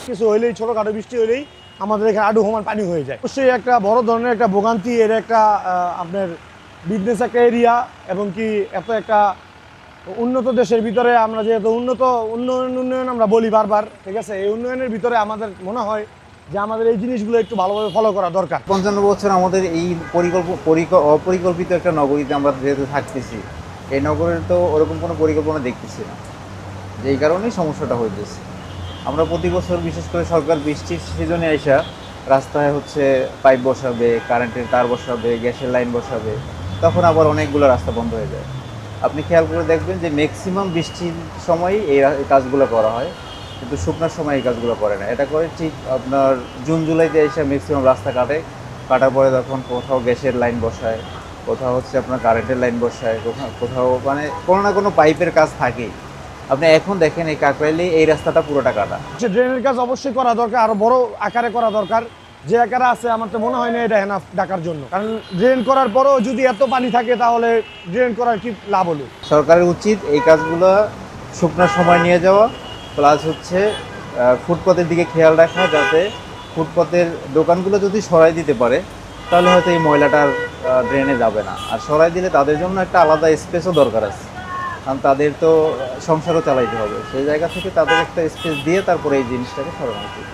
কিছু হইলেই ছোটখাটো বৃষ্টি হইলেই আমাদের এখানে আডু সমান পানি হয়ে যায়। অবশ্যই একটা বড় ধরনের একটা ভোগান্তি, এর একটা আপনার বিজনেস একটা এরিয়া, এবং কি এত একটা উন্নত দেশের ভিতরে আমরা যেহেতু উন্নয়ন আমরা বলি বারবার, ঠিক আছে, এই উন্নয়নের ভিতরে আমাদের মনে হয় যে আমাদের এই জিনিসগুলো একটু ভালোভাবে ফলো করা দরকার। 55 বছর আমাদের এই অপরিকল্পিত একটা নগরীতে আমরা যেহেতু থাকতেছি, এই নগরের তো ওরকম কোনো পরিকল্পনা দেখতেছি না, যেই কারণেই সমস্যাটা হইতেছে। আমরা প্রতি বছর বিশেষ করে সরকার বৃষ্টির সিজনে আইসা রাস্তায় হচ্ছে পাইপ বসাবে, কারেন্টের তার বসাবে, গ্যাসের লাইন বসাবে, তখন আবার অনেকগুলো রাস্তা বন্ধ হয়ে যায়। আপনি খেয়াল করে দেখবেন যে ম্যাক্সিমাম বৃষ্টির সময়ই এই কাজগুলো করা হয়, কিন্তু শুকনার সময় এই কাজগুলো করে না। এটা করে ঠিক আপনার জুন জুলাইতে এসে ম্যাক্সিমাম রাস্তা কাটার পরে তখন কোথাও গ্যাসের লাইন বসায়, কোথাও হচ্ছে আপনার কারেন্টের লাইন বসায়, কোথাও মানে কোনো না কোনো পাইপের কাজ থাকেই। আপনি এখন দেখেন এই কাকরাইলে এই রাস্তাটা পুরোটা কাটা। ড্রেনের কাজ অবশ্যই করা দরকার, আরো বড় আকারে করা দরকার। যে আকারে আছে আমার তো মনে হয় না এটা হেনা ডাকার জন্য, কারণ ড্রেন করার পরেও যদি এত পানি থাকে তাহলে ড্রেন করার কি লাভ হলো? সরকারের উচিত এই কাজগুলো শুকনার সময় নিয়ে যাওয়া, প্লাস হচ্ছে ফুটপাতের দিকে খেয়াল রাখা, যাতে ফুটপাতের দোকানগুলো যদি সরাই দিতে পারে তাহলে হয়তো এই ময়লাটার ড্রেনে যাবে না। আর সরাই দিলে তাদের জন্য একটা আলাদা স্পেসও দরকার আছে, কারণ তাদের তো সংসারও চালাইতে হবে। সেই জায়গা থেকে তাদের একটা স্পেস দিয়ে তারপরে এই জিনিসটাকে সরানো উচিত।